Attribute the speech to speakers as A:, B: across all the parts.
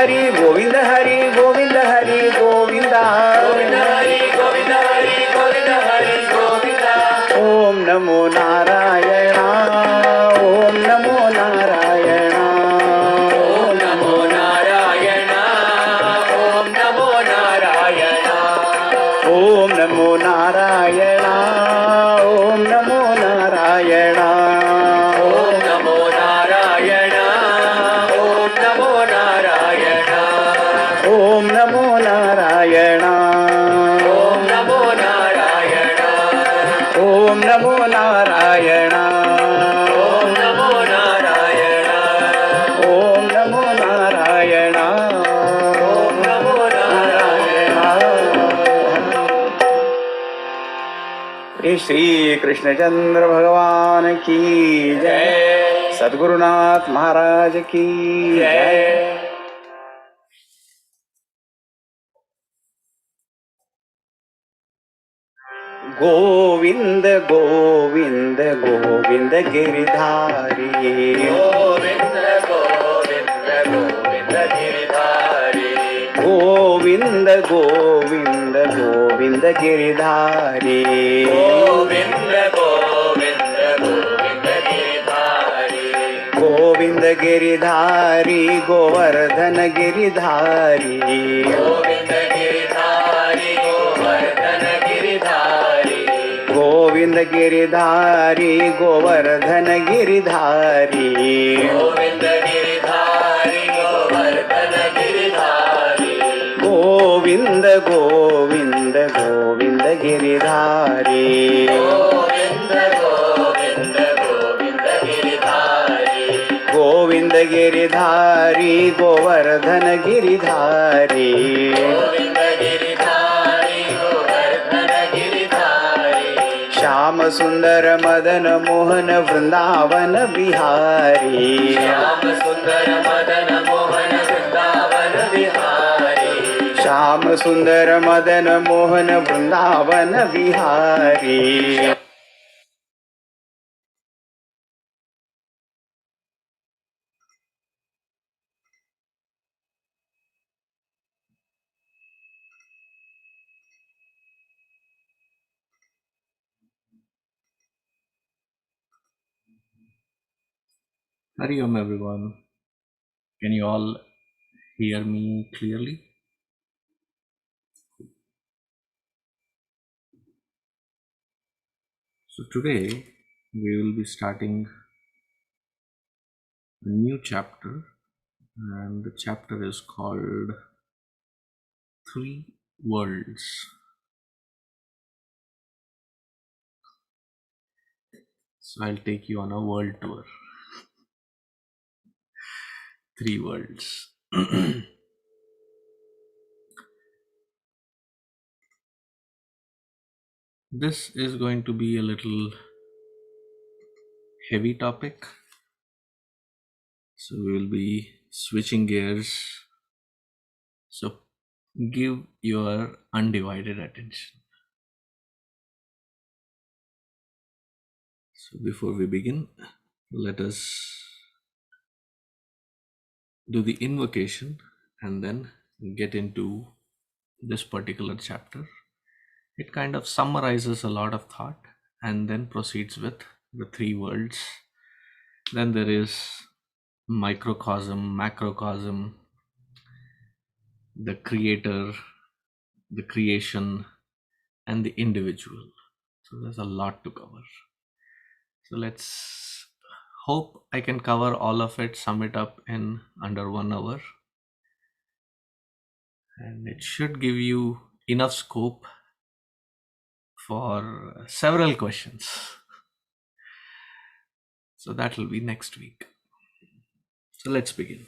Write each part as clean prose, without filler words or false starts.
A: Hari Govinda Hari Govinda Hari Govinda
B: Govinda Hari Govinda Hari Govinda Hari Govinda.
A: Om Namo Narayana Om Namo Narayana
B: Om Namo Narayana Om Namo Narayana.
A: Om Namo Narayana Om Namo Narayana
B: Om Namo Narayana Om Namo Narayana.
A: Om Namo Narayana
B: Om Namo Narayana.
A: Om Namo Narayana
B: Om Namo Narayana.
A: Om Namo Narayana
B: Om Namo Narayana.
A: Shri Krishna चंद्र भगवान की जय सद्गुरुनाथ महाराज की जय गोविंद गोविंद गोविंद गिरधारी
B: गोविंद गोविंद गोविंद गिरिधारी.
A: गोविंद गोविंद गोविंद गिरधारी
B: गोविंद गोविंद गोविंद गिरिधारी.
A: गोविंद गिरधारी गोवर्धन गिरधारी
B: गोविंद गिरिधारी गोवर्धन गिरिधारी.
A: गोविंद गिरधारी गोवर्धन गिरधारी
B: गोविंद गिरिधारी गोवर्धन गिरिधारी.
A: गोविंद गोविंद गोविंद गिरधारी
B: गोविंद गोविंद गोविंद गिरिधारी.
A: गोविंद गिरधारी गोवर्धन गिरधारी
B: गोविंद गिरिधारी गोवर्धन गिरिधारी.
A: श्याम सुंदर मदन मोहन वृंदावन बिहारी
B: श्याम सुंदर मदन मोहन वृंदावन विहारी.
A: श्याम सुंदर Madan Mohan Vrindavan Bihari
C: Hari Om everyone. Can you all hear me clearly? So today we will be starting a new chapter, and the chapter is called Three Worlds. So I'll take you on a world tour. Three worlds. This is going to be a little heavy topic, so we will be switching gears. So give your undivided attention. So before we begin, let us do the invocation and then get into this particular chapter. It kind of summarizes a lot of thought and then proceeds with the three worlds. Then there is microcosm, macrocosm, the creator, the creation, and the individual. So there's a lot to cover. So let's hope I can cover all of it, sum it up in under 1 hour. And it should give you enough scope for several questions. So that will be next week. So let's begin.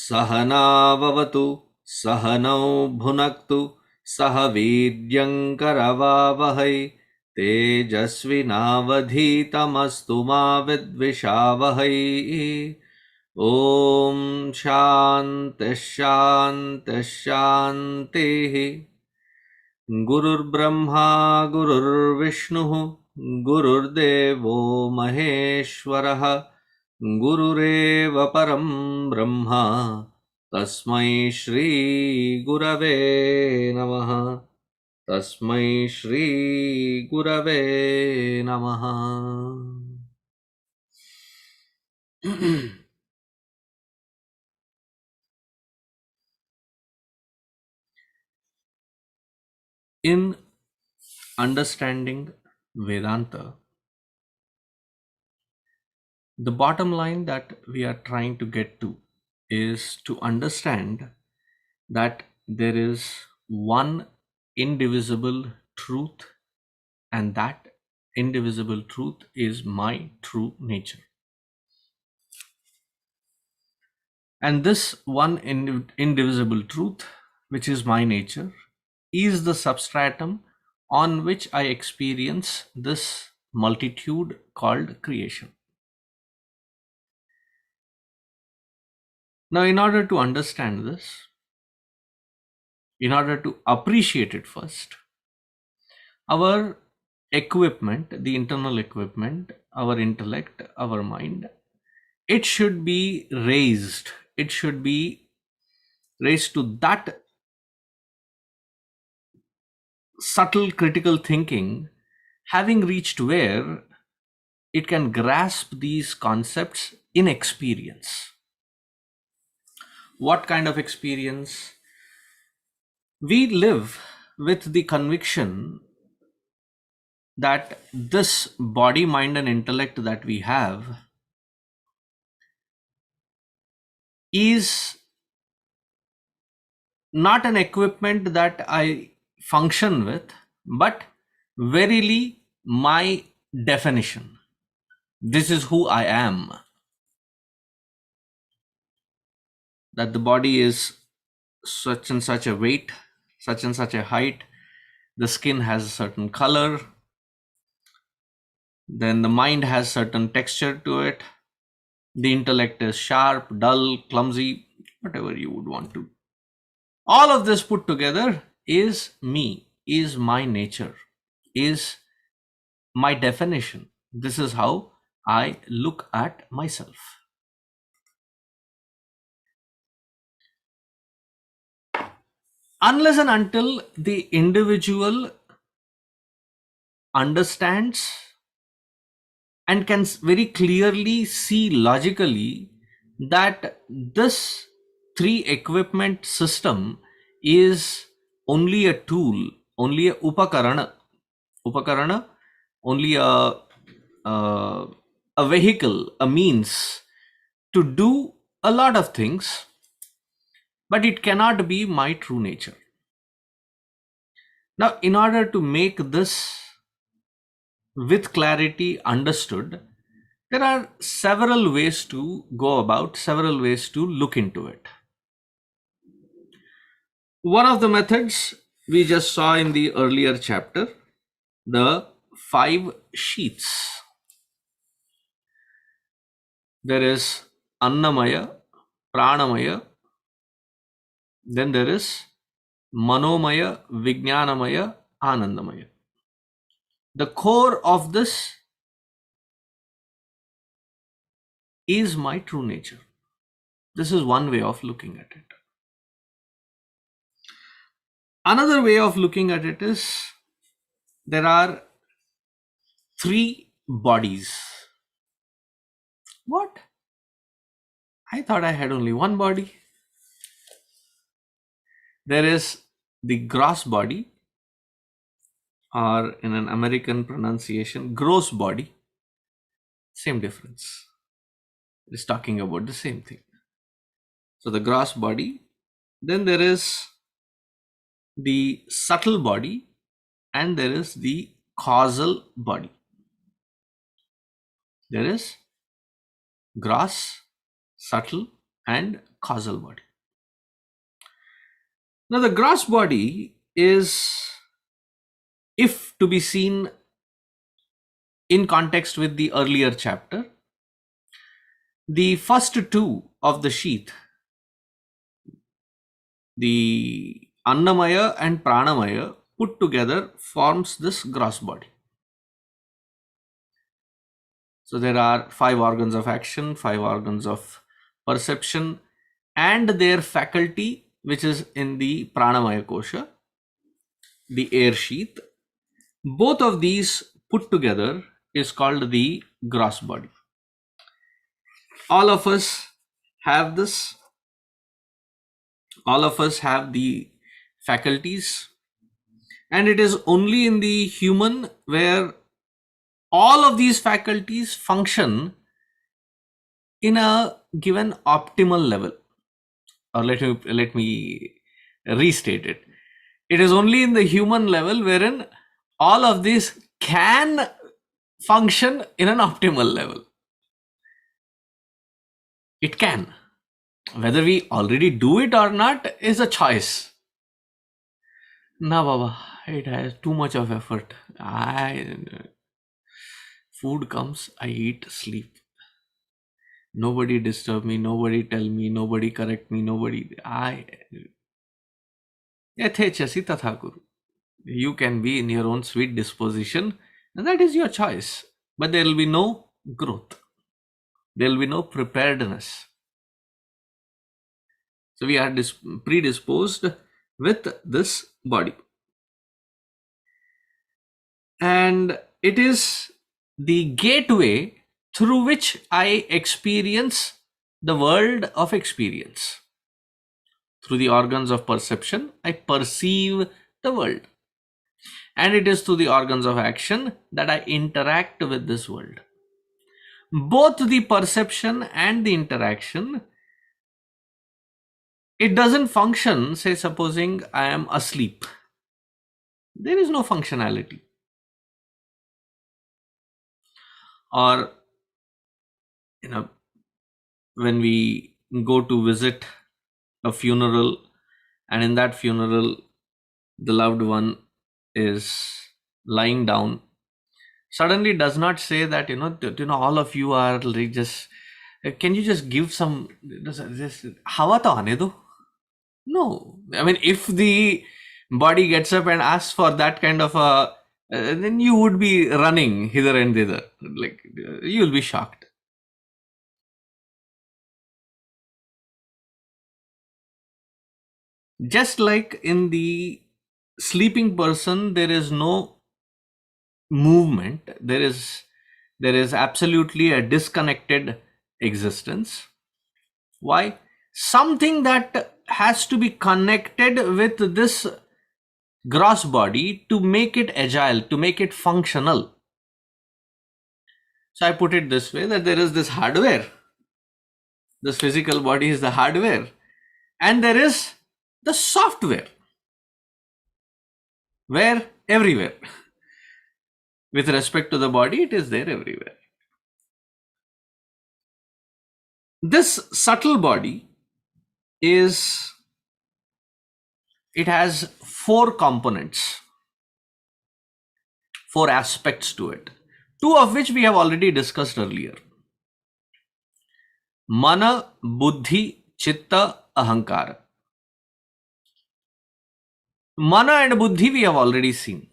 C: सहनाववतु सहनौ भुनक्तु सह वीर्यङ्करवावहै तेजस्विनावधीतमस्तु मा विद्विषावहै। ॐ शान्तिः शान्तिः शान्तिः। गुरुर्ब्रह्मा गुरुर्विष्णुः गुरुर्देवो महेश्वरः गुरुरेव परं ब्रह्म तस्मै श्री गुरवे नमः। तस्मै श्री गुरवे नमः। In understanding Vedanta, the bottom line that we are trying to get to is to understand that there is one indivisible truth, and that indivisible truth is my true nature. And this one indivisible truth, which is my nature, is the substratum on which I experience this multitude called creation. Now, in order to understand this, in order to appreciate it first, our equipment, the internal equipment, our intellect, our mind, it should be raised. It should be raised to that subtle critical thinking, having reached where it can grasp these concepts in experience. What kind of experience? We live with the conviction that this body, mind, and intellect that we have is not an equipment that I function with, but verily my definition. This is who I am. That the body is such and such a weight, such and such a height, the skin has a certain color, then the mind has certain texture to it, the intellect is sharp, dull, clumsy, whatever you would want to. All of this put together is me, is my nature, is my definition. This is how I look at myself. Unless and until the individual understands and can very clearly see logically that this three equipment system is only a tool, only a upakarana, only a vehicle, a means to do a lot of things, but it cannot be my true nature. Now, in order to make this with clarity understood, there are several ways to go about, several ways to look into it. One of the methods we just saw in the earlier chapter, the 5 sheaths. There is Annamaya, Pranamaya, then there is Manomaya, Vijnanamaya, Anandamaya. The core of this is my true nature. This is one way of looking at it. Another way of looking at it is there are 3 bodies. What? I thought I had only one body. There is the gross body, or in an American pronunciation, gross body. Same difference. It's talking about the same thing. So the gross body, then there is the subtle body, and there is the causal body. There is gross, subtle, and causal body. Now the gross body is, if to be seen in context with the earlier chapter, the first two of the sheath, the Annamaya and Pranamaya put together forms this gross body. So there are 5 organs of action, 5 organs of perception, and their faculty, which is in the Pranamaya kosha, the air sheath. Both of these put together is called the gross body. All of us have this. All of us have the faculties, and it is only in the human where all of these faculties function in a given optimal level. Or let me restate it. It is only in the human level wherein all of this can function in an optimal level. It can. Whether we already do it or not is a choice. Na baba, it has too much of effort. Food comes, I eat, sleep. Nobody disturb me, nobody tell me, nobody correct me, Yathechasi tatha kuru. You can be in your own sweet disposition, and that is your choice. But there will be no growth. There will be no preparedness. So we are predisposed with this body. And it is the gateway through which I experience the world of experience. Through the organs of perception, I perceive the world. And it is through the organs of action that I interact with this world. Both the perception and the interaction, it doesn't function, say supposing I am asleep. There is no functionality. Or, when we go to visit a funeral, and in that funeral, the loved one is lying down, suddenly does not say that, all of you are like just, can you just give some, hawa to aane do? No. I mean, if the body gets up and asks for that kind of a, then you would be running hither and thither. Like, you will be shocked. Just like in the sleeping person, there is no movement. There is absolutely a disconnected existence. Why? Something that has to be connected with this gross body to make it agile, to make it functional. So I put it this way, that there is this hardware. This physical body is the hardware. And there is the software. Where? Everywhere. With respect to the body, it is there everywhere. This subtle body it has 4 components, 4 aspects to it, 2 of which we have already discussed earlier. Mana, Buddhi, Chitta, Ahankara. Mana and Buddhi we have already seen.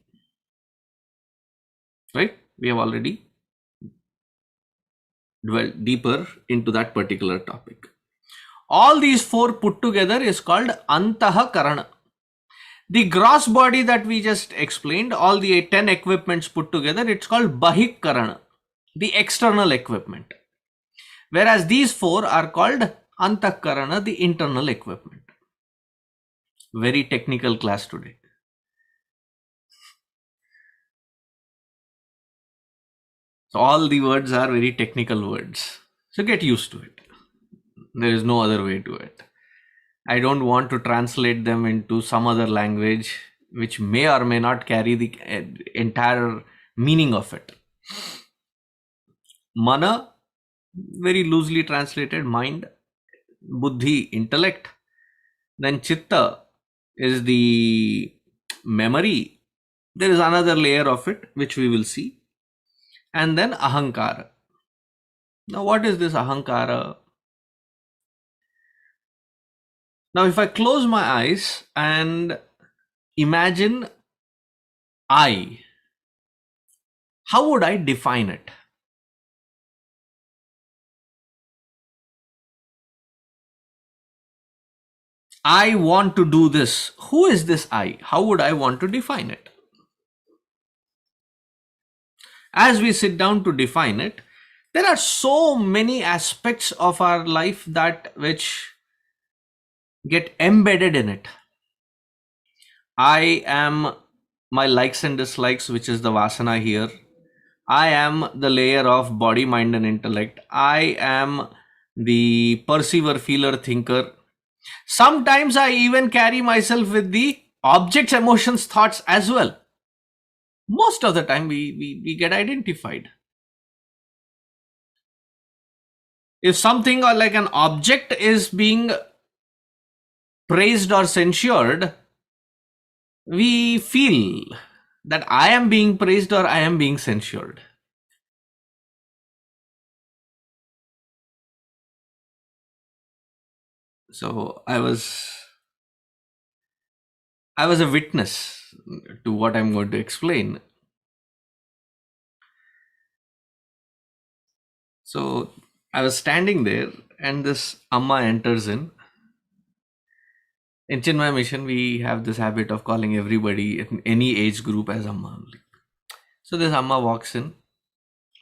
C: Right? We have already dwelled deeper into that particular topic. All these 4 put together is called Antahakarana. The gross body that we just explained, all the 10 equipments put together, it's called Bahikkarana, the external equipment. Whereas these 4 are called Antakarana, the internal equipment. Very technical class today. So all the words are very technical words. So get used to it. There is no other way to it. I don't want to translate them into some other language which may or may not carry the entire meaning of it. Mana, very loosely translated, mind. buddhi, intellect. Then chitta is the memory. There is another layer of it which we will see. And then ahankara. Now, what is this ahankara? Now, if I close my eyes and imagine I, how would I define it? I want to do this. Who is this I? How would I want to define it? As we sit down to define it, there are so many aspects of our life that which get embedded in it. I am my likes and dislikes, which is the vasana here. I am the layer of body, mind, and intellect. I am the perceiver, feeler, thinker. Sometimes I even carry myself with the objects, emotions, thoughts as well. Most of the time we get identified. If something or like an object is being praised or censured, we feel that I am being praised or I am being censured. So I was a witness to what I'm going to explain. So I was standing there and this Amma enters in. In Chinmay Mission, we have this habit of calling everybody in any age group as Amma only. So this Amma walks in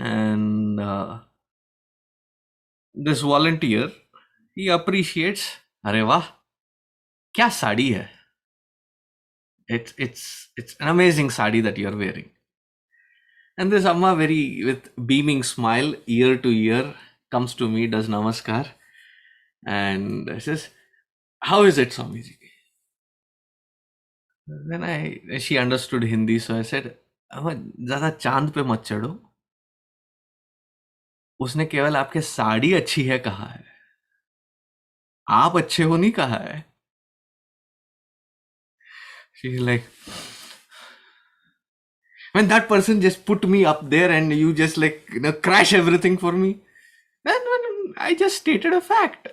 C: and this volunteer, he appreciates, "Arey wah, kya sari hai? It's an amazing sari that you're wearing." And this Amma, very with beaming smile, ear to ear, comes to me, does namaskar, and says, "How is it, Swamiji?" Then she understood Hindi, so I said, "amma, ज़्यादा चांद पे मत चढ़ो, उसने केवल आपके साड़ी अच्छी है कहा है, आप अच्छे हो नहीं कहा है." She's like, when that person just put me up there and you just like, crash everything for me, then I just stated a fact.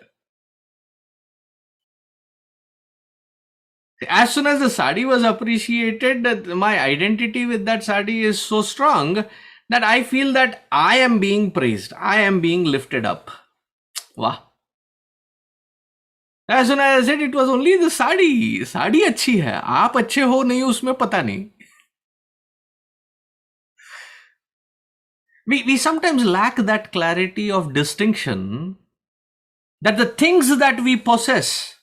C: As soon as the sari was appreciated, my identity with that sari is so strong that I feel that I am being praised, I am being lifted up. Wow. As soon as I said, it was only the sari. Sari अच्छी है, आप अच्छे हो नहीं उसमें पता नहीं. We sometimes lack that clarity of distinction that the things that we possess,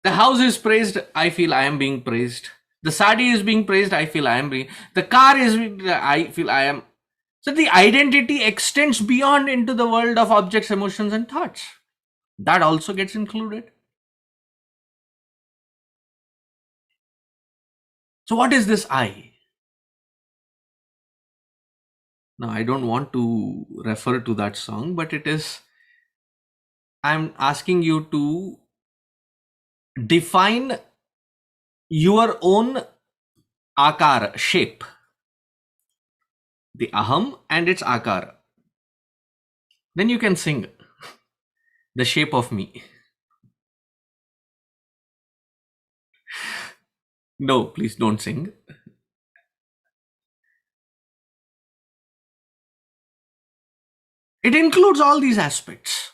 C: the house is praised, I feel I am being praised. The sari is being praised, I feel I am being. The car is, I feel I am. So the identity extends beyond into the world of objects, emotions, and thoughts. That also gets included. So what is this I? Now, I don't want to refer to that song, but it is, I'm asking you to define your own akara, shape, the aham and its akara. Then you can sing the shape of me. No, please don't sing. It includes all these aspects.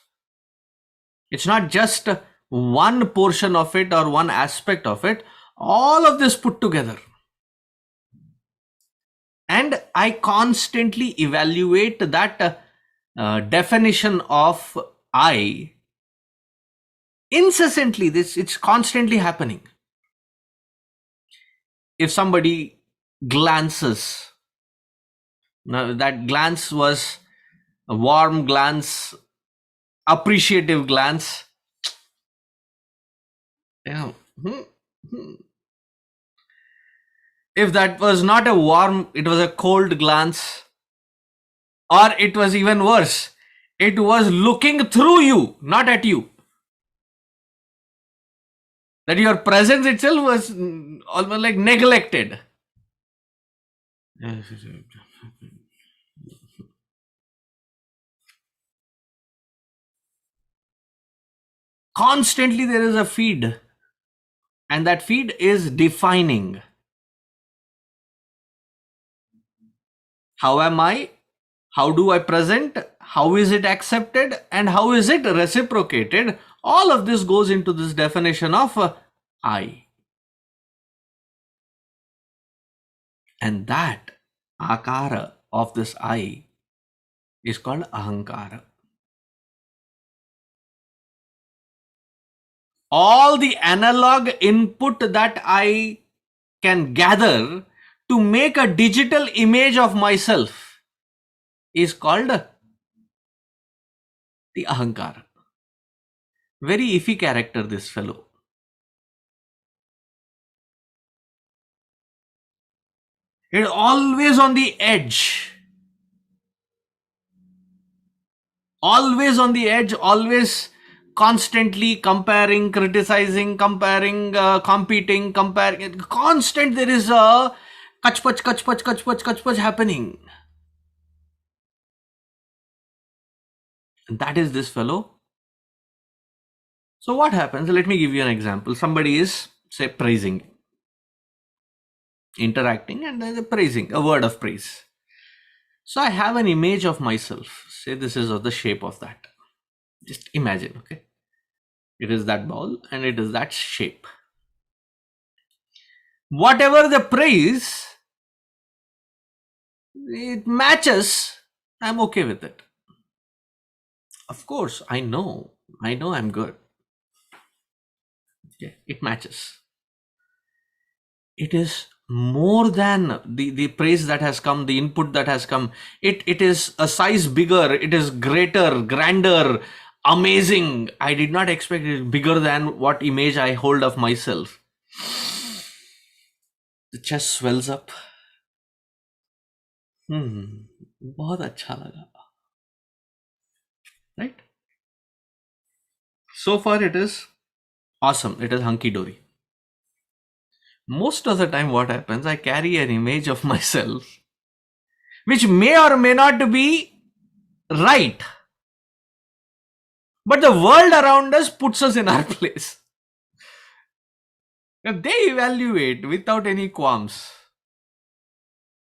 C: It's not just one portion of it or one aspect of it, all of this put together. And I constantly evaluate that definition of I incessantly. It's constantly happening. If somebody glances, now that glance was a warm glance, appreciative glance. Yeah. If that was not a warm, it was a cold glance, or it was even worse, It was looking through you, not at you. That your presence itself was almost like neglected. Constantly there is a feed, and that feed is defining. How am I? How do I present? How is it accepted? And how is it reciprocated? All of this goes into this definition of I. And that akara of this I is called ahankara. All the analog input that I can gather to make a digital image of myself is called the ahankara. Very iffy character, this fellow. It's always on the edge. Always on the edge, always constantly comparing, criticizing, comparing, competing, comparing. Constant, there is a kachpach happening. And that is this fellow. So what happens? Let me give you an example. Somebody is, say, praising, interacting, and there's a praising, a word of praise. So I have an image of myself. Say this is of the shape of that. Just imagine, okay? It is that ball and it is that shape. Whatever the praise, it matches, I'm okay with it. Of course, I know I'm good. Okay, it matches. It is more than the praise that has come, the input that has come. It is a size bigger, it is greater, grander, amazing. I did not expect it bigger than what image I hold of myself. The chest swells up. बहुत अच्छा लगा. Right? So far it is awesome. It is hunky dory. Most of the time what happens, I carry an image of myself which may or may not be right. But the world around us puts us in our place. And they evaluate without any qualms.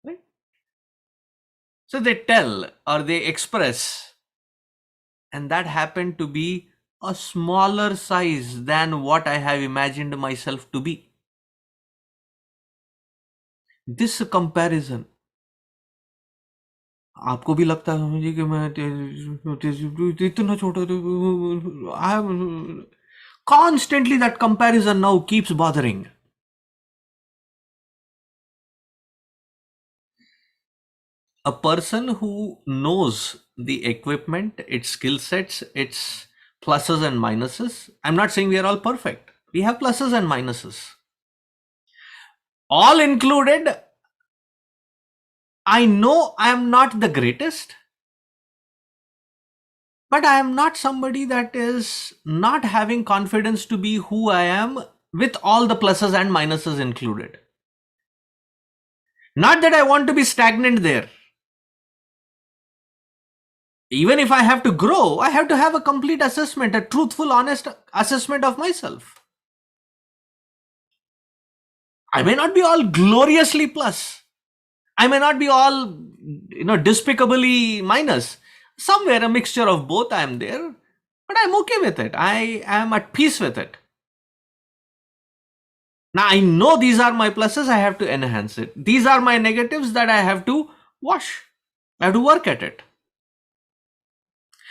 C: Right? So they tell or they express. And that happened to be a smaller size than what I have imagined myself to be. This comparison, आपको भी लगता है मुझे कि मैं इतना छोटा, I am constantly, that comparison now keeps bothering. A person who knows the equipment, its skill sets, its pluses and minuses. I'm not saying we are all perfect. We have pluses and minuses. All included, I know I am not the greatest, but I am not somebody that is not having confidence to be who I am with all the pluses and minuses included. Not that I want to be stagnant there. Even if I have to grow, I have to have a complete assessment, a truthful, honest assessment of myself. I may not be all gloriously plus. I may not be all, despicably minus. Somewhere a mixture of both I am there, but I'm okay with it. I am at peace with it. Now I know these are my pluses, I have to enhance it. These are my negatives that I have to wash. I have to work at it.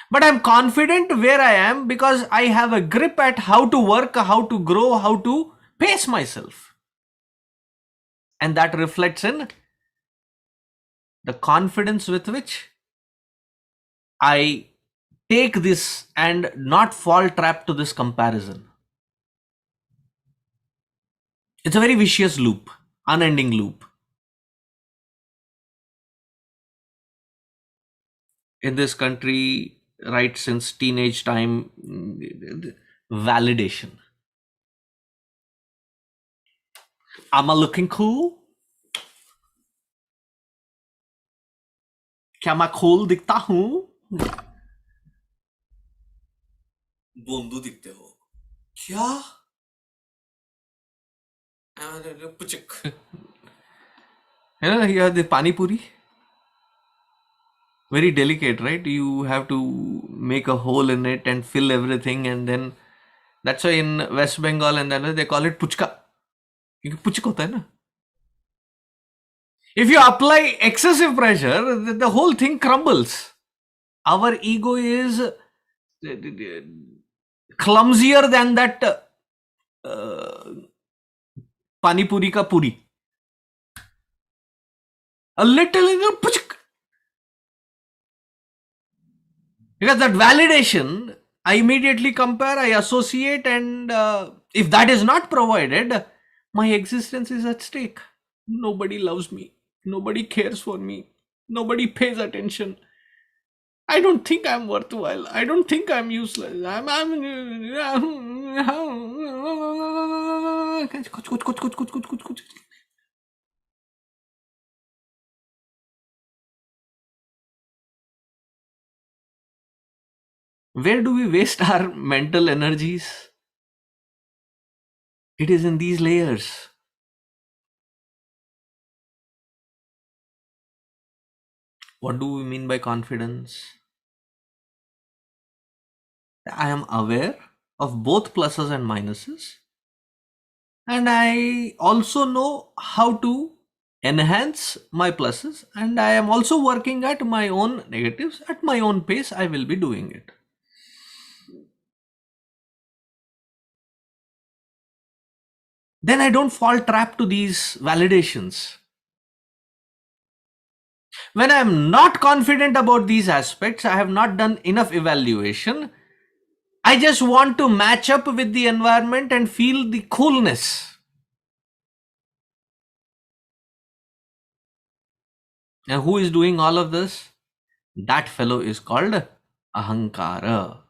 C: But I'm confident where I am because I have a grip at how to work, how to grow, how to pace myself. And that reflects in the confidence with which I take this and not fall trapped to this comparison. It's a very vicious loop, unending loop. In this country, right since teenage time, validation. Am I looking cool? क्या मैं cool दिखता हूँ? बोंदू दिखते हो क्या? पुचक. Yeah, the pani puri, very delicate, right? You have to make a hole in it and fill everything, and then that's why in West Bengal and then they call it puchka. क्योंकि पुचक होता है ना. If you apply excessive pressure, the whole thing crumbles. Our ego is clumsier than that pani puri ka puri. A little puchak. Because that validation, I immediately compare, I associate, and if that is not provided, my existence is at stake. Nobody loves me. Nobody cares for me. Nobody pays attention. I don't think I'm worthwhile. I don't think I'm useless. Where do we waste our mental energies? It is in these layers. What do we mean by confidence? I am aware of both pluses and minuses, and I also know how to enhance my pluses, and I am also working at my own negatives at my own pace. I will be doing it. Then I don't fall trap to these validations. When I am not confident about these aspects, I have not done enough evaluation. I just want to match up with the environment and feel the coolness. And who is doing all of this? That fellow is called Ahankara.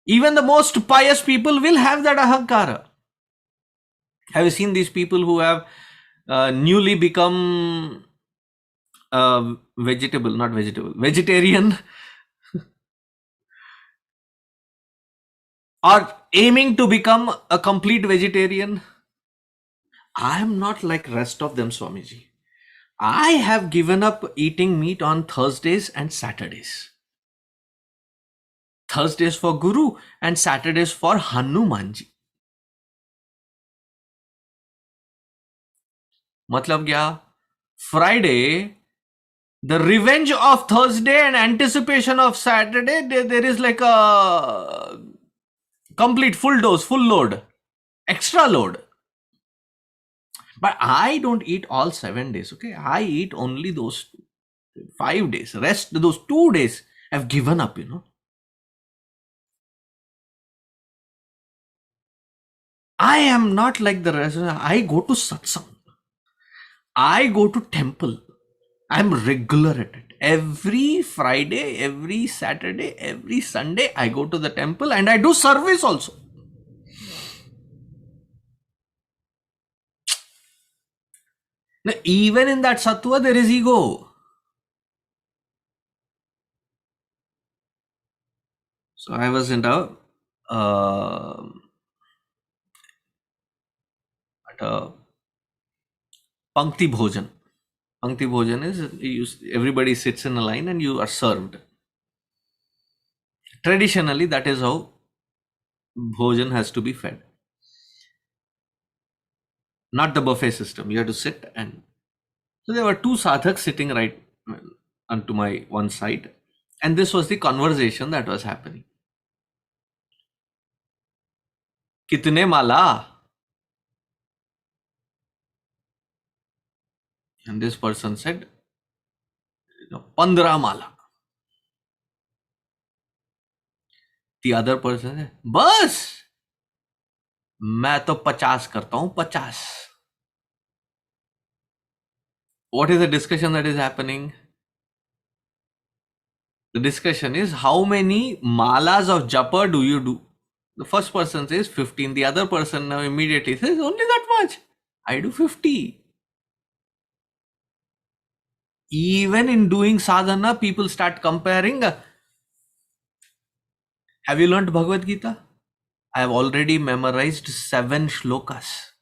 C: Even the most pious people will have that Ahankara. Have you seen these people who have newly become vegetarian or aiming to become a complete vegetarian? I am not like rest of them, Swamiji. I have given up eating meat on Thursdays and Saturdays. Thursdays for Guru and Saturdays for Hanumanji. Matlab kya? Friday, the revenge of Thursday and anticipation of Saturday, there is like a complete full dose, full load, extra load. But I don't eat all 7 days, okay? I eat only those 5 days. Rest, those 2 days, I've given up, I am not like the rest. I go to satsang. I go to temple. I'm regular at it. Every Friday, every Saturday, every Sunday, I go to the temple and I do service also. Now, even in that sattva, there is ego. So I was in at a Pankti Bhojan. Pankti Bhojan is everybody sits in a line and you are served. Traditionally, that is how Bhojan has to be fed. Not the buffet system. You have to sit and... So there were 2 sadhaks sitting right onto my one side. And this was the conversation that was happening. Kitne mala? And this person said, 15 mala. The other person said, बस मैं तो 50 करता हूं, 50. what is the discussion that is happening? The discussion is how many malas of japa do you do? The first person says 15. The other person now immediately says only that much. I do 50. Even in doing sadhana, people start comparing. Have you learned Bhagavad Gita? I have already memorized 7 shlokas.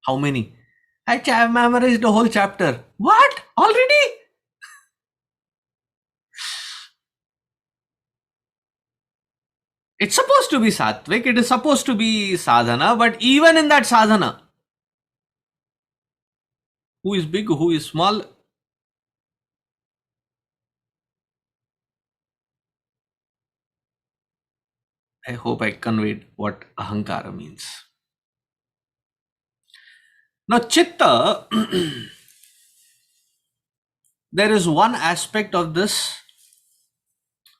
C: How many? I have memorized the whole chapter. What? Already? It's supposed to be sattvic, it is supposed to be sadhana, but even in that sadhana, who is big, who is small? I hope I conveyed what ahankara means. Now, chitta, there is one aspect of this.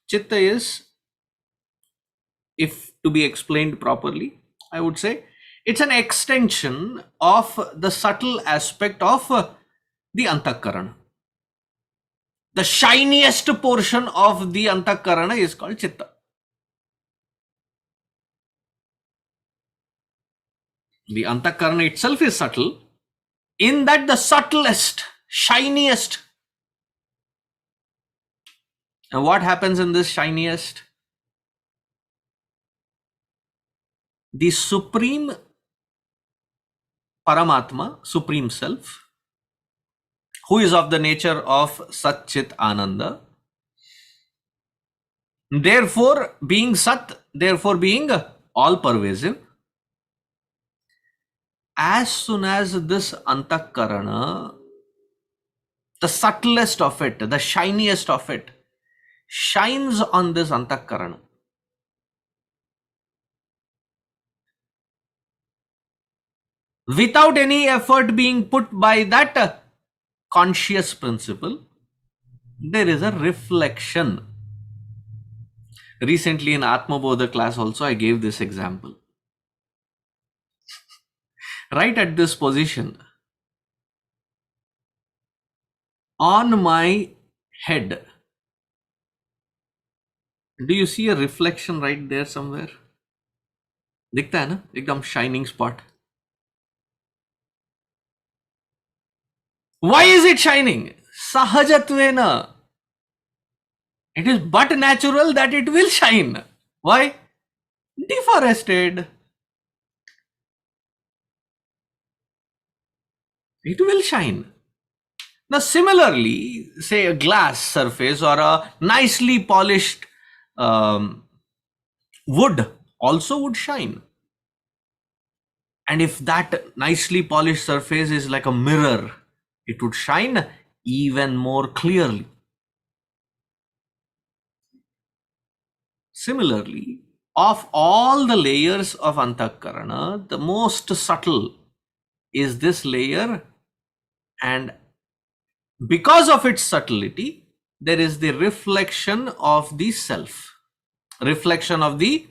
C: Chitta is, if to be explained properly, I would say it's an extension of the subtle aspect of the antakarana. The shiniest portion of the antakarana is called chitta. The antakarana itself is subtle, in that the subtlest, shiniest. And what happens in this shiniest? The supreme Paramatma, supreme self, who is of the nature of Sat Chit Ananda, therefore being Sat, therefore being all pervasive. As soon as this antakarana, the subtlest of it, the shiniest of it, shines on this antakarana, without any effort being put by that conscious principle, there is a reflection. Recently in Atma Bodha class also I gave this example. Right at this position, on my head, do you see a reflection right there somewhere? दिखता है ना एकदम shining spot. Why is it shining? Sahajatvena. It is but natural that it will shine. Why? Deforested. It will shine. Now similarly, say a glass surface or a nicely polished wood also would shine. And if that nicely polished surface is like a mirror, it would shine even more clearly. Similarly, of all the layers of antakarana, the most subtle is this layer, and because of its subtlety, there is the reflection of the self, reflection of the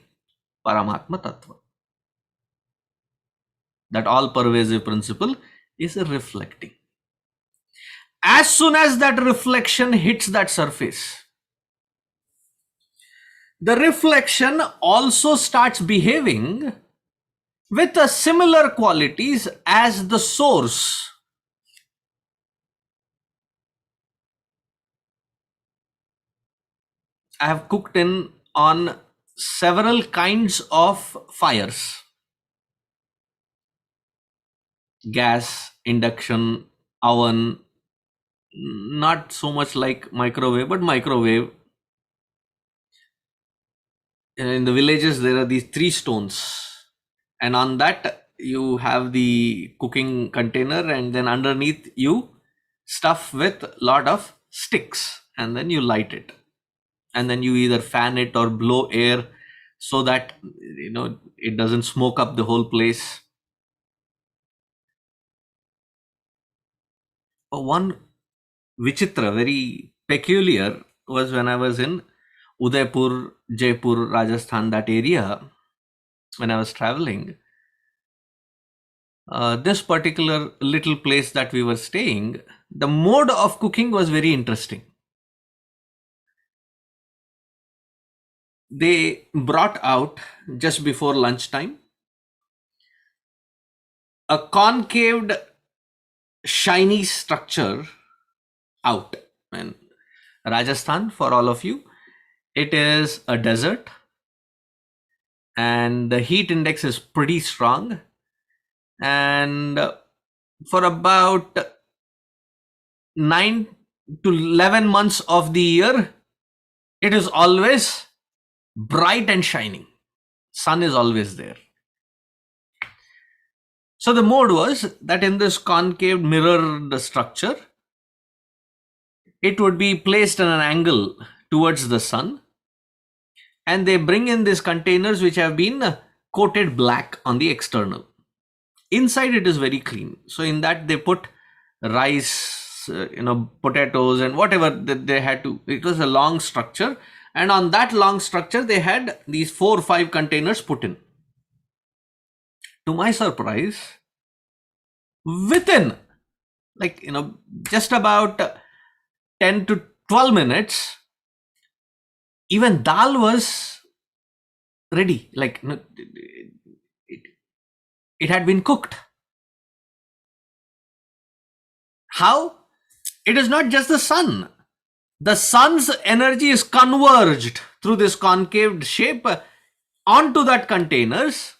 C: Paramatma Tattva. That all pervasive principle is reflecting. As soon as that reflection hits that surface, the reflection also starts behaving with a similar qualities as the source. I have cooked on several kinds of fires. Gas, induction, oven, not so much like microwave, but microwave. In the villages, there are these 3 stones, and on that you have the cooking container, and then underneath you stuff with lot of sticks, and then you light it, and then you either fan it or blow air so that it doesn't smoke up the whole place. One vichitra, very peculiar, was when I was in Udaipur, Jaipur, Rajasthan, that area, when I was traveling. This particular little place that we were staying, the mode of cooking was very interesting. They brought out just before lunchtime a concaved, shiny structure out. And Rajasthan, for all of you, it is a desert and the heat index is pretty strong. And for about 9 to 11 months of the year, it is always bright and shining. Sun is always there. So the mode was that in this concave mirrored structure, it would be placed at an angle towards the sun, and they bring in these containers which have been coated black on the external. Inside it is very clean. So in that they put rice, potatoes and whatever that they had to. It was a long structure, and on that long structure they had these 4 or 5 containers put in. To my surprise, within just about 10 to 12 minutes, even dal was ready. It had been cooked. How? It is not just the sun. The sun's energy is converged through this concave shape onto that containers.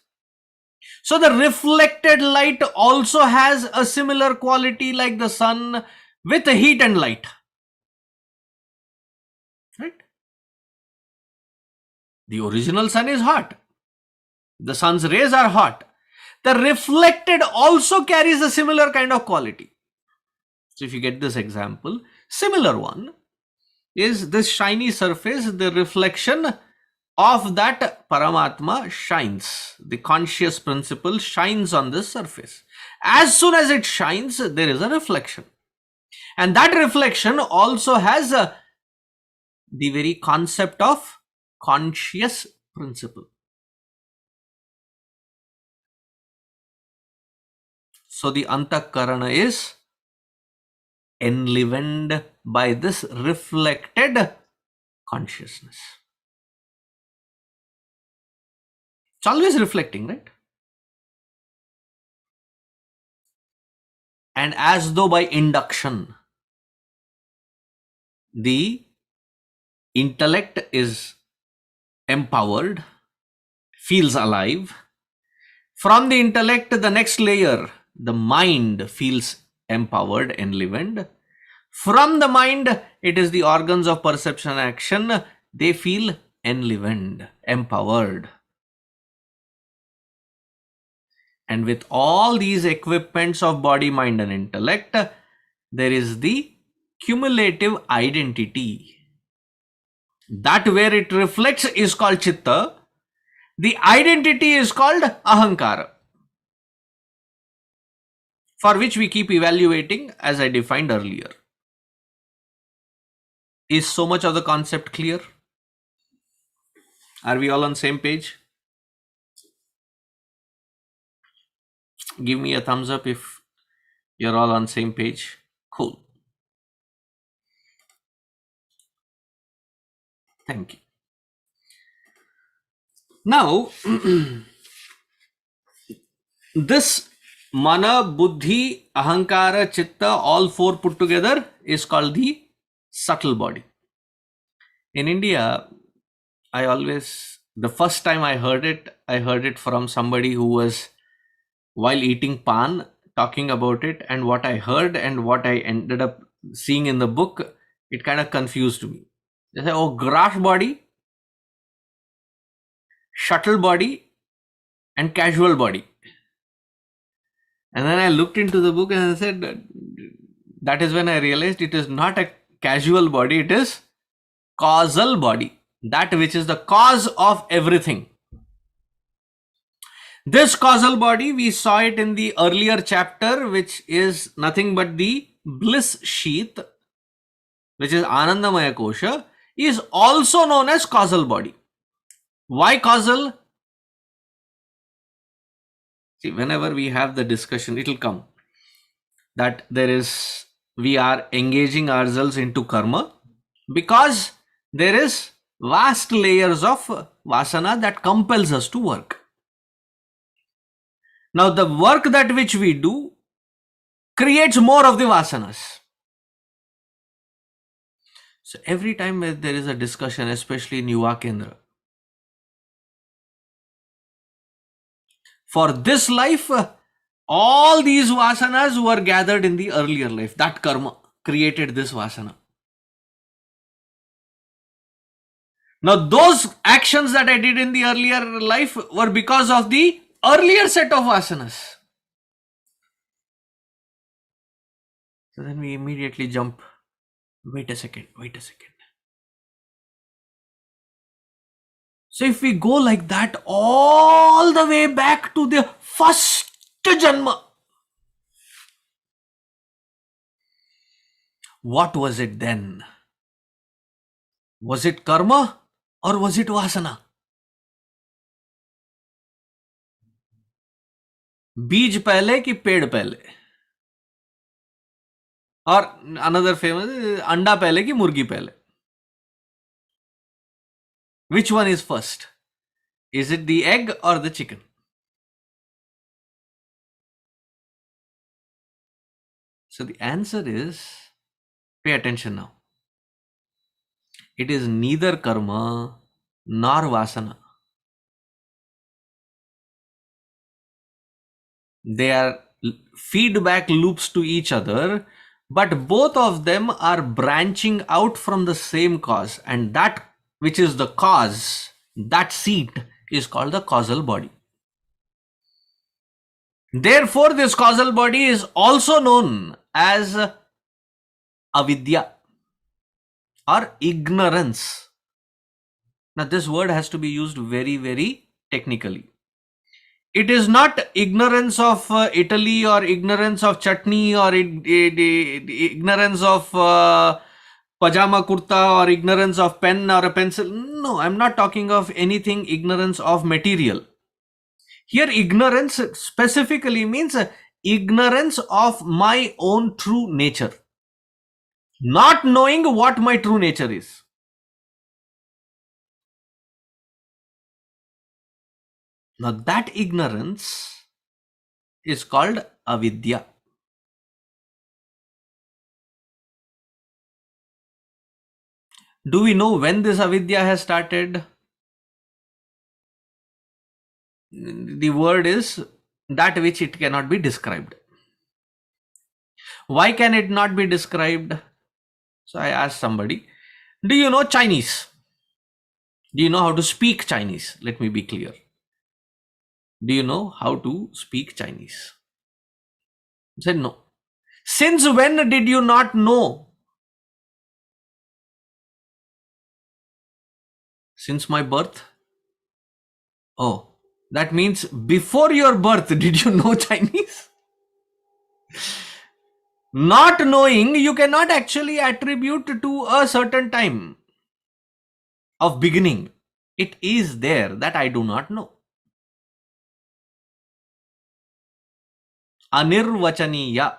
C: So the reflected light also has a similar quality like the sun with heat and light. Right? The original sun is hot. The sun's rays are hot. The reflected also carries a similar kind of quality. So if you get this example, similar one is this shiny surface, the reflection of that Paramatma shines. The conscious principle shines on this surface. As soon as it shines, there is a reflection. And that reflection also has the very concept of conscious principle. So the Antakarana is enlivened by this reflected consciousness. It's always reflecting, right? And as though by induction, the intellect is empowered, feels alive. From the intellect, the next layer, the mind feels empowered, enlivened. From the mind, it is the organs of perception and action. They feel enlivened, empowered. And with all these equipments of body, mind and intellect, there is the cumulative identity. That where it reflects is called Chitta. The identity is called Ahankara, for which we keep evaluating as I defined earlier. Is so much of the concept clear? Are we all on the same page? Give me a thumbs up if you're all on the same page. Cool. Thank you. Now, this Mana, Buddhi, Ahankara, Chitta, all 4 put together is called the subtle body. In India, the first time I heard it from somebody who was, while eating pan, talking about it, and what I heard and what I ended up seeing in the book, it kind of confused me. They say, oh, grass body, shuttle body, and casual body. And then I looked into the book and I said, that is when I realized it is not a casual body, it is causal body, that which is the cause of everything. This causal body, we saw it in the earlier chapter, which is nothing but the bliss sheath, which is Anandamaya Kosha, is also known as causal body. Why causal? See, whenever we have the discussion, it will come that there is we are engaging ourselves into karma? Because there is vast layers of vasana that compels us to work. Now the work that which we do creates more of the vasanas. So every time there is a discussion, especially in Yuva Kendra, for this life, all these vasanas were gathered in the earlier life. That karma created this vasana. Now those actions that I did in the earlier life were because of the earlier set of vasanas. So then we immediately jump. Wait a second. So if we go like that all the way back to the first Janma, what was it then? Was it karma or was it vasana? बीज पहले कि पेड़ पहले? और another famous, अंडा पहले कि मुर्गी पहले? Which one is first? Is it the egg or the chicken? So the answer is, pay attention now. It is neither karma nor vasana. They are feedback loops to each other, but both of them are branching out from the same cause, and that which is the cause, that seat, is called the causal body. Therefore, this causal body is also known as avidya or ignorance. Now, this word has to be used very, very technically. It is not ignorance of Italy or ignorance of chutney or ignorance of pajama kurta or ignorance of pen or a pencil. No, I'm not talking of anything ignorance of material. Here ignorance specifically means ignorance of my own true nature. Not knowing what my true nature is. Now that ignorance is called avidya. Do we know when this avidya has started? The word is that which it cannot be described. Why can it not be described? So I asked somebody, do you know Chinese? Do you know how to speak Chinese? Let me be clear. Do you know how to speak Chinese? I said no. Since when did you not know? Since my birth. Oh, that means before your birth did you know Chinese? Not knowing, you cannot actually attribute to a certain time of beginning. It is there that I do not know. Anirvachaniya,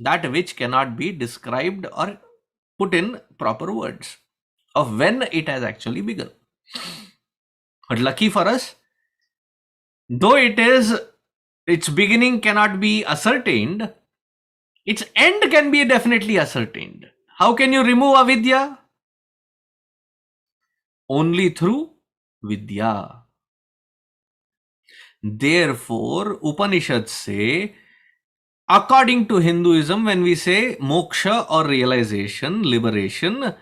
C: that which cannot be described or put in proper words of when it has actually begun. But lucky for us, though its beginning cannot be ascertained, its end can be definitely ascertained. How can you remove avidya? Only through vidya. Therefore, Upanishads say, according to Hinduism, when we say moksha or realization, liberation,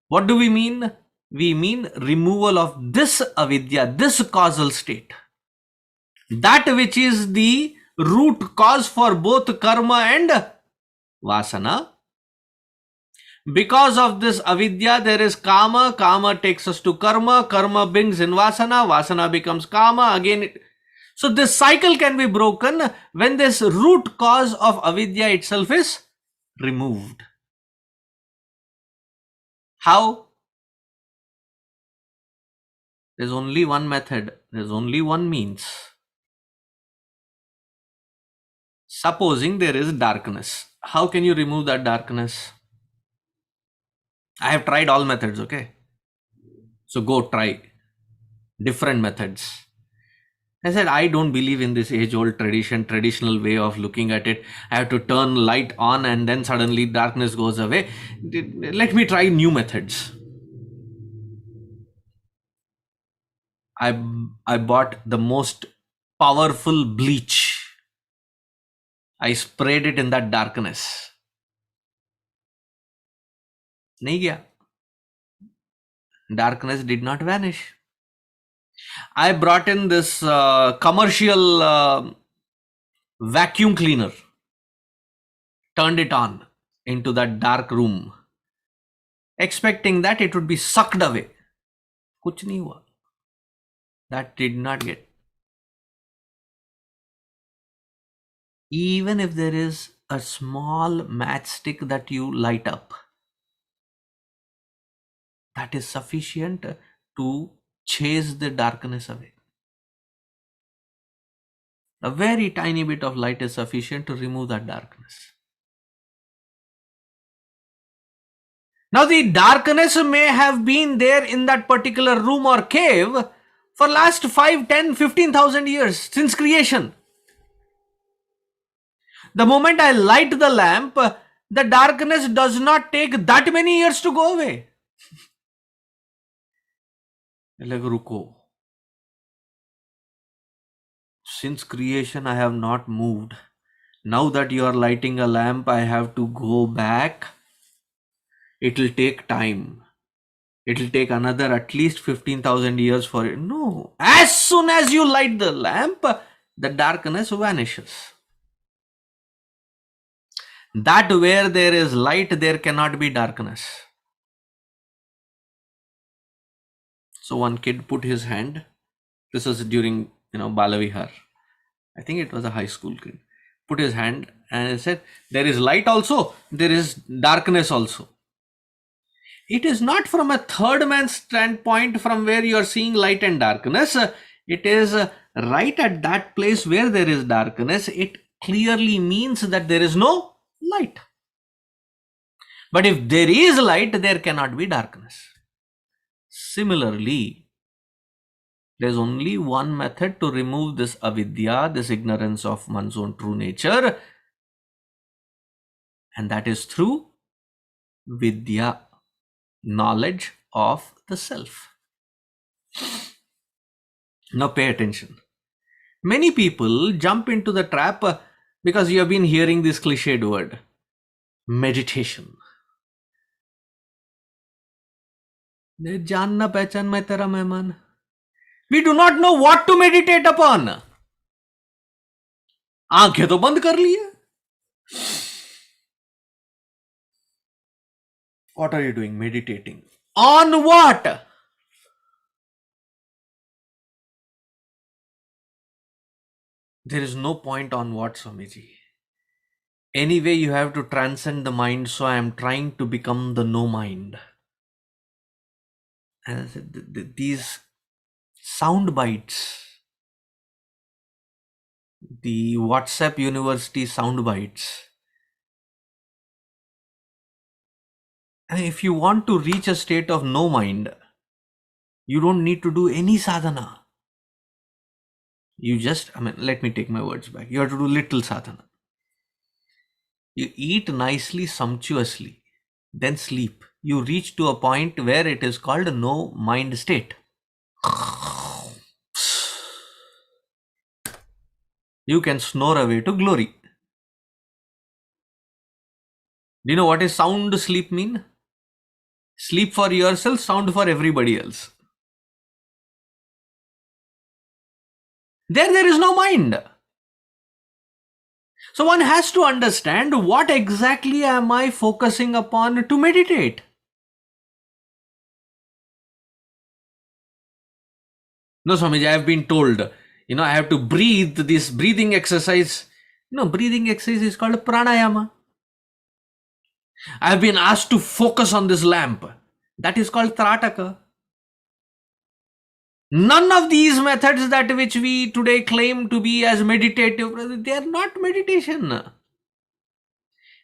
C: what do we mean? We mean removal of this avidya, this causal state. That which is the root cause for both karma and vasana. Because of this avidya, there is kama. Kama takes us to karma. Karma brings in vasana. Vasana becomes kama. Again, so this cycle can be broken when this root cause of avidya itself is removed. How? There's only one method. There's only one means. Supposing there is darkness, how can you remove that darkness? I have tried all methods, okay? So go try different methods. I said, I don't believe in this age old traditional way of looking at it. I have to turn light on and then suddenly darkness goes away. Let me try new methods. I bought the most powerful bleach. I sprayed it in that darkness. नहीं गया. Darkness did not vanish. I brought in this commercial vacuum cleaner, turned it on into that dark room, expecting that it would be sucked away. कुछ नहीं हुआ. That did not get. Even if there is a small matchstick that you light up, that is sufficient to chase the darkness away. A very tiny bit of light is sufficient to remove that darkness. Now the darkness may have been there in that particular room or cave for last 5, 10, 15,000 years since creation. The moment I light the lamp, the darkness does not take that many years to go away. Like, ruko. Since creation, I have not moved. Now that you are lighting a lamp, I have to go back. It will take time. It will take another at least 15,000 years for it. No. As soon as you light the lamp, the darkness vanishes. That where there is light, there cannot be darkness. So one kid put his hand. This was during, Balavihar. I think it was a high school kid. Put his hand and said, there is light also, there is darkness also. It is not from a third man's standpoint from where you are seeing light and darkness. It is right at that place where there is darkness. It clearly means that there is no light. But if there is light, there cannot be darkness. Similarly, there is only one method to remove this avidya, this ignorance of one's own true nature, and that is through vidya, knowledge of the self. Now pay attention. Many people jump into the trap because you have been hearing this cliched word, meditation. जानना पहचान मैं तेरा मेहमान. We do not know what to meditate upon. आंखें तो बंद कर लिए. What are you doing? Meditating. On what? There is no point on what, Swamiji. Anyway, you have to transcend the mind, so I am trying to become the no mind. And I said, these sound bites, the WhatsApp University sound bites. And if you want to reach a state of no mind, you don't need to do any sadhana. You just, let me take my words back. You have to do little sadhana. You eat nicely, sumptuously, then sleep. You reach to a point where it is called no mind state. You can snore away to glory. Do you know what is sound sleep mean? Sleep for yourself, sound for everybody else. There is no mind. So one has to understand what exactly am I focusing upon to meditate. No, Swamiji, I have been told, I have to breathe this breathing exercise. Breathing exercise is called pranayama. I have been asked to focus on this lamp. That is called trataka. None of these methods that which we today claim to be as meditative, they are not meditation.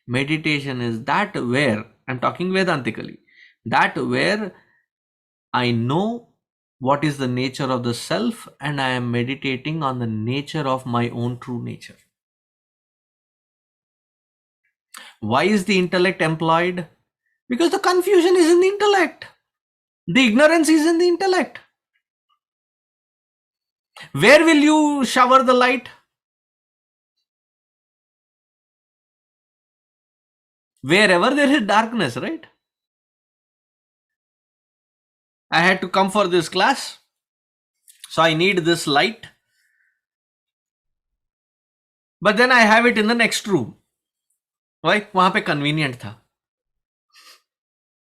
C: Meditation is that where, I'm talking Vedantically, that where I know what is the nature of the self and I am meditating on the nature of my own true nature. Why is the intellect employed? Because the confusion is in the intellect. The ignorance is in the intellect. Where will you shower the light? Wherever there is darkness, right? I had to come for this class, so I need this light. But then I have it in the next room. Why? वहां पे convenient था.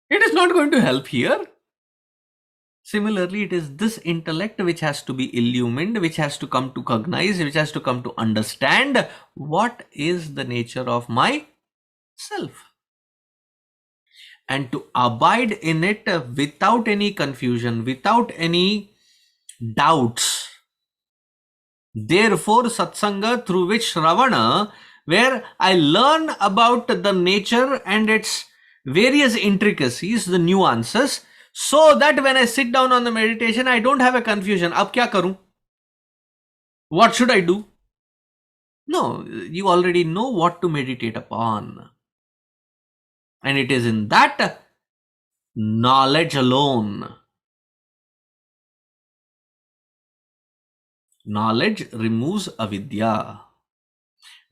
C: It is not going to help here. Similarly, it is this intellect which has to be illumined, which has to come to cognize, which has to come to understand what is the nature of my self. And to abide in it without any confusion, without any doubts. Therefore, satsanga, through which Shravana, where I learn about the nature and its various intricacies, the nuances, so that when I sit down on the meditation, I don't have a confusion. Ab kya karu? What should I do? No, you already know what to meditate upon. And it is in that knowledge alone. Knowledge removes avidya.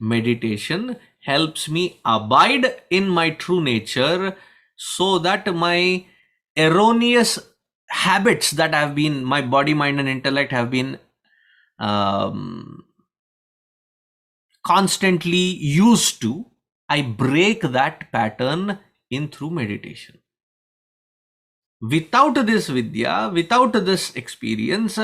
C: Meditation helps me abide in my true nature so that my erroneous habits that have been, my body, mind, and intellect have been constantly used to, I break that pattern in through meditation. Without this vidya, without this experience,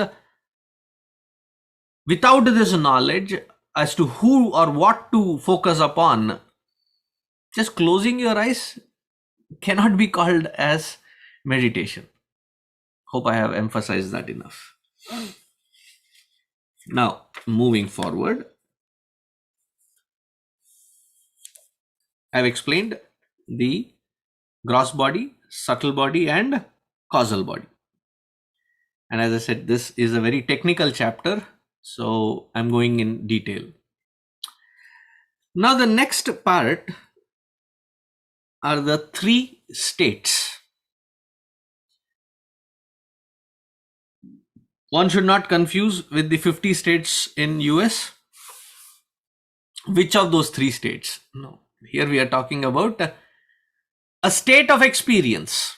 C: without this knowledge as to who or what to focus upon, just closing your eyes cannot be called as meditation. Hope I have emphasized that enough. Now, moving forward, I've explained the gross body, subtle body, and causal body. And as I said, this is a very technical chapter, so I'm going in detail. Now, the next part are the 3 states. One should not confuse with the 50 states in US. Which of those 3 states? No. Here we are talking about a state of experience.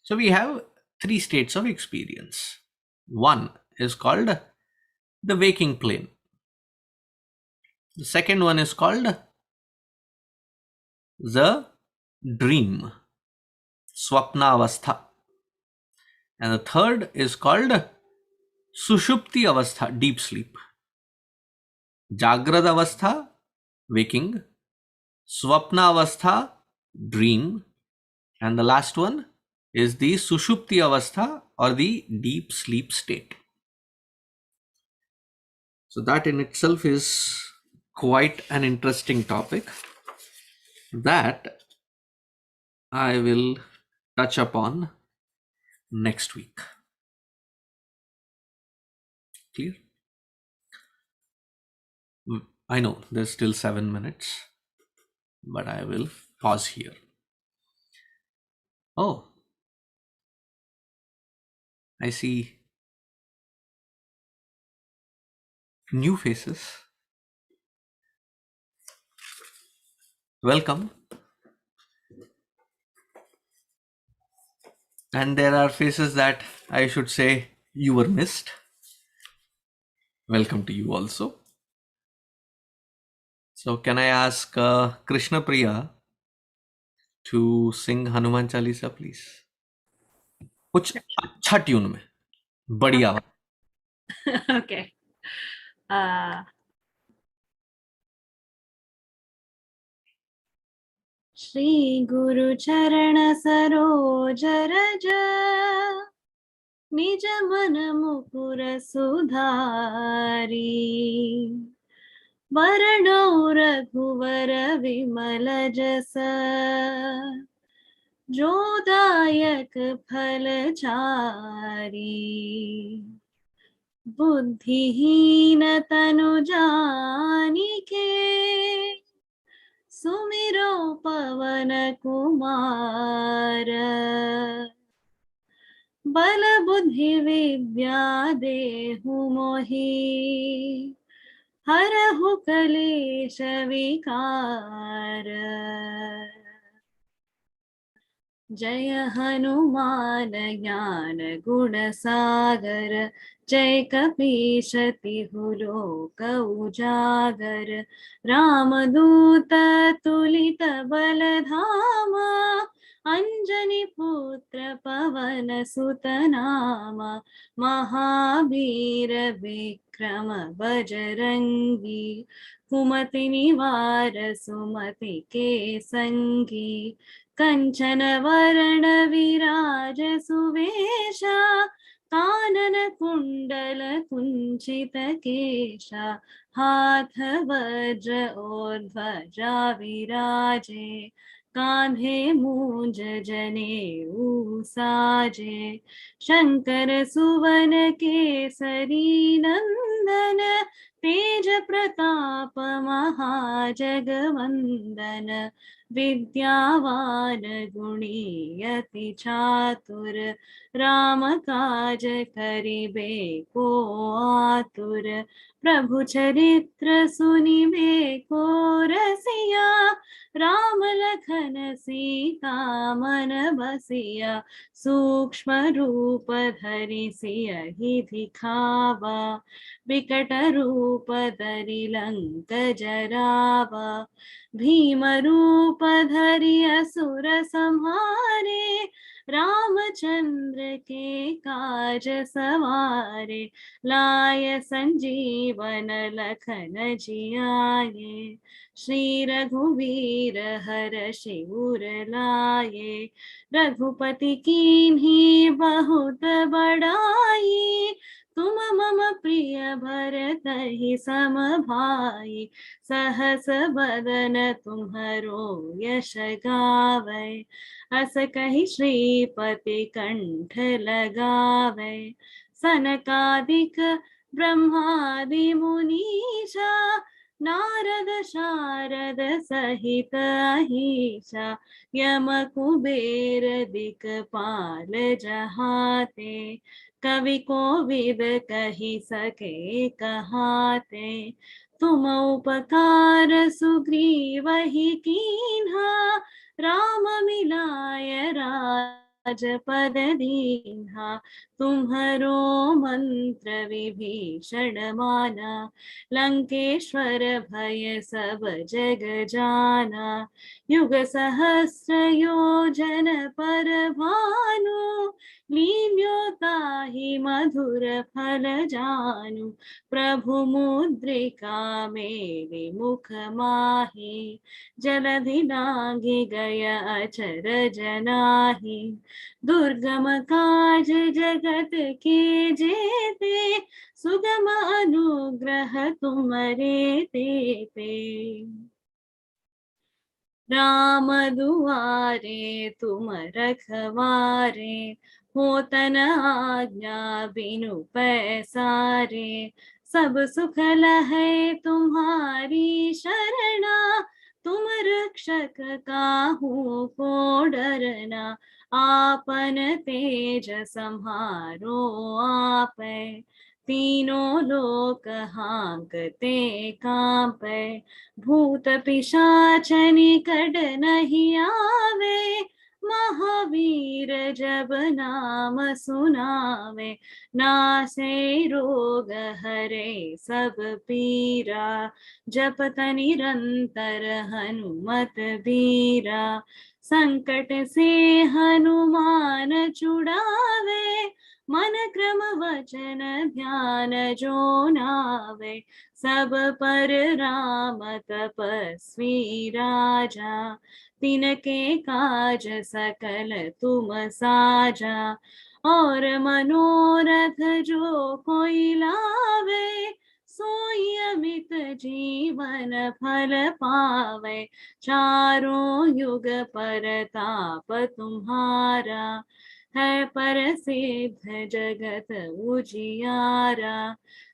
C: So we have 3 states of experience. One is called the waking plane. The second one is called the dream, swapna avastha. And the third is called sushupti avastha, deep sleep. Jagrad avastha, waking. Swapna avastha, dream. And the last one is the sushupti avastha or the deep sleep state. So that in itself is quite an interesting topic that I will touch upon next week. Clear? I know there's still 7 minutes, but I will pause here. Oh, I see new faces. Welcome. And there are faces that I should say you were missed. Welcome to you also. So can I ask Krishna Priya to sing Hanuman Chalisa, please? कुछ अच्छा tune में, बढ़िया आवाज.
D: Okay. Shri गुरु चरण सरोज रज निज मन मुकुर सुधारी वरणो रघुवर विमल जस जो दायक फल चारी बुद्धिहीन तनु जानिके सुमिरो पवन कुमार बल बुद्धि विद्या देहु मोहि हरहु कलेश विकार जय हनुमान ज्ञान गुण सागर जय कपीश तिहु लोक उजागर रामदूत तुलित बल धामा अंजनी पुत्र पवन सुत नामा महावीर विक्रम बजरंगी कुमति निवार सुमति के संगी कंचन वरण विराज सुवेशा कानन कुंडल कुंचित केशा हाथ वज्र और ध्वजा विराजे कांधे मूंज जनेऊ साजे शंकर सुवन केसरी नंदन तेज प्रताप महाजगवंदन विद्यावान गुणी अति चातुर राम काज करिबे को आतुर प्रभु चरित्र सुनिबे को रसिया राम लखन सीता मन बसिया सूक्ष्म रूप धरि सियहि दिखावा विकट रूप धरि लंक जरावा भीम रूप धरि असुर संहारे रामचंद्र के काज सवारे लाय संजीवन लखन जियाए श्री रघुवीर हर्षि उर लाए रघुपति कीन्ही बहुत बड़ाई तुम मम प्रिय भरतहि सम भाई सहस बदन तुम्हरो यश गावै अस कहि श्रीपति कंठ लगावै सनकादिक ब्रह्मादि मुनीषा नारद शारद सहित अहिषा यम कुबेर दिक्पाल जहाते कवि कोविद कहि सके कहाते तुम उपकार सुग्रीवहि कीन्हा राम मिलाय राजपद दीन्हा तुम्हरो मंत्र विभीषण माना लंकेश्वर भय सब जग जाना युग सहस्र योजन पर भानु लील्योताहि मधुर फल जानु प्रभु मुद्रिका मेलि मुख माहि जलधि लांघि गय अचर जनाहि दुर्गम काज जगत के जेते सुगम अनुग्रह तुम्हरे तेते राम दुआरे तुम रखवारे होतन आज्ञा बिनु पैसारे सब सुख लहै तुम्हारी शरणा तुम रक्षक काहू को डरना आपन तेज सम्हारो आपै तीनों लोक हांकते कांपै भूत पिशाच निकट नहीं आवे महावीर जब नाम सुनावे नासे रोग हरे सब पीरा जपत निरंतर हनुमत बीरा संकट से हनुमान छुड़ावे मन क्रम वचन ध्यान जो नावे सब पर राम तपस्वी राजा तिनके काज सकल तुम साजा और मनोरथ जो कोई लावे, सोई अमित जीवन फल पावे। चारों युग परताप तुम्हारा, है प्रसिद्ध जगत उजियारा।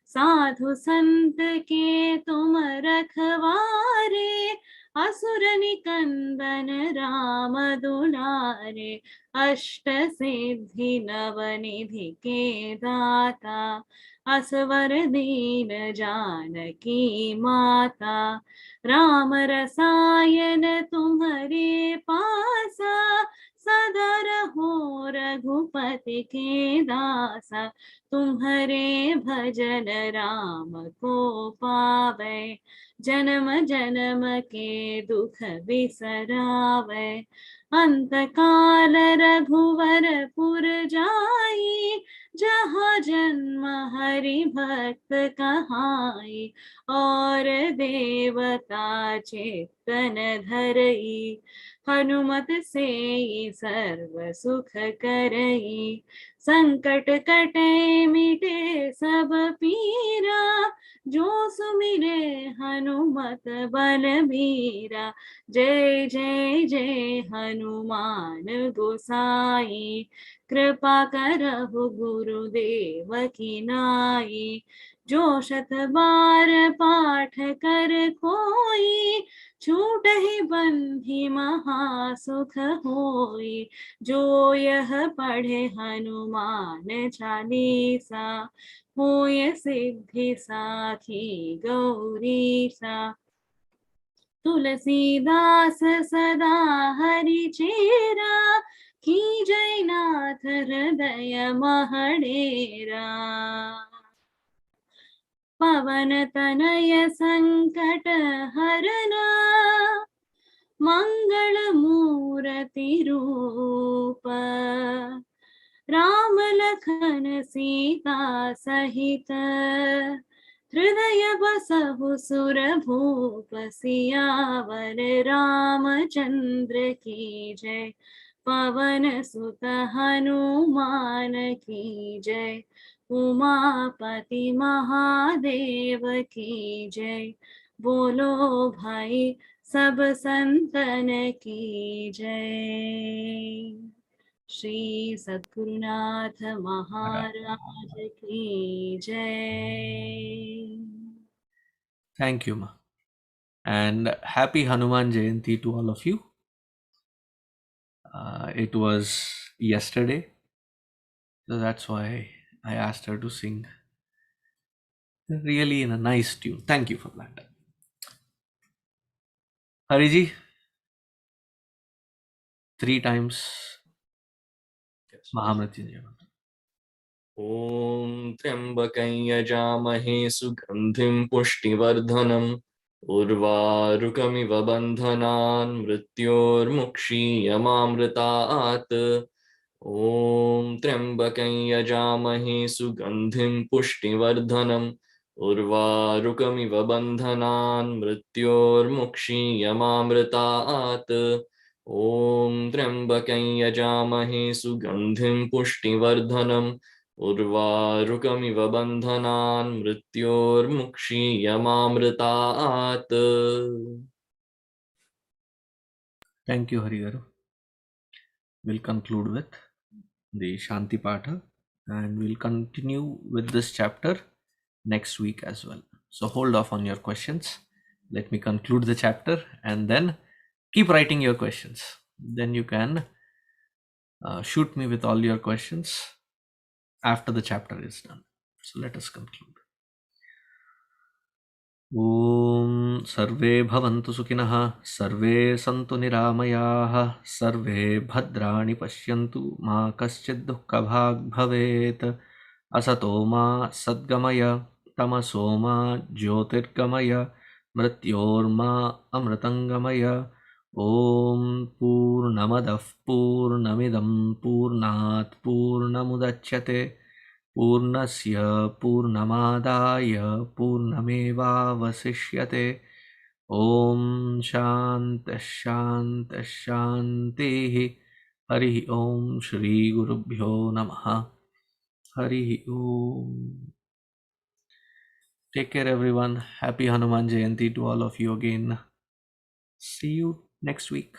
D: साधु संत के तुम रखवारे, असुर निकंदन राम दुलारे। अष्ट सिद्धि नवनिधि के दाता, असवर दीन जानकी माता। राम रसायन तुम्हारे पासा, सदा रहो रघुपति के दासा। तुम्हारे भजन राम को पावे, जन्म जन्म के दुख बिसरावे। अंत काल रघुवर पुर जाई, जहाँ जन्म हरि भक्त कहाई। और देवता चित्तन धरई, हनुमत से सर्व सुख करई। संकट कटे मिटे सब पीरा, जो सुमिरे हनुमत बलबीरा। जय जय जय हनुमान गोसाई, कृपा करहु गुरुदेव की नाई। जो शत बार पाठ कर कोई, छूटहि बंधि महासुख होई। जो यह पढ़े हनुमान चालीसा, होय सिद्धि साखी गौरीसा। तुलसीदास सदा हरि चेरा, की जय नाथ हृदय महडेरा। पवन तनय संकट हरना, मंगल मूर्ति रूप। राम लखन सीता सहित, हृदय बसहु सुर भूप। सियावर रामचंद्र की जय, पवन सुत हनुमान की जय। उमापति महादेव की जय, बोलो भाई सब संतन की जय। श्री सद्गुरुनाथ महाराज की जय।
C: Thank you, Ma. And happy Hanuman Jayanti to all of you. It was yesterday, so that's why I asked her to sing really in a nice tune. Thank you for that. Hariji, 3 times Mahamrityunjay mantra.
B: ॐ त्र्यम्बकं यजामहे सुगन्धिं पुष्टिवर्धनम् उर्वारुकमिव बन्धनान् मृत्योर्मुक्षीयमामृतात् ॐ त्र्यम्बकं यजामहे सुगन्धिं पुष्टिवर्धनम् उर्वारुकमिव बन्धनान् मृत्योर्मुक्षीयमामृतात् ॐ त्र्यम्बकं यजामहे सुगन्धिं पुष्टिवर्धनम् उर्वारुकमिव बन्धनान् मृत्योर्मुक्षीयमामृतात्।
C: Thank you, Harigaru. We'll conclude with the Shanti Patha and we'll continue with this chapter next week as well. So hold off on your questions. Let me conclude the chapter and then keep writing your questions. Then you can shoot me with all your questions after the chapter is done. So let us conclude. ॐ सर्वे भवन्तु सुखिनः, सर्वे सन्तु निरामयाः, सर्वे भद्राणि पश्यन्तु, मा कश्चित् दुःखभाग् भवेत्। असतो मा सद्गमय, तमसो मा ज्योतिर्गमय, मृत्योर्मा अमृतङ्गमय। ॐ पूर्णमदः पूर्णमिदं पूर्णात् पूर्णमुदच्यते, पूर्णस्य पूर्णमादाय पूर्णमेवावशिष्यते। ॐ शान्तिः शान्तिः शान्तिः। Hari Om Shri Gurubhyo Namaha. Hari Om. Take care, everyone. Happy Hanuman Jayanti to all of you again. See you next week.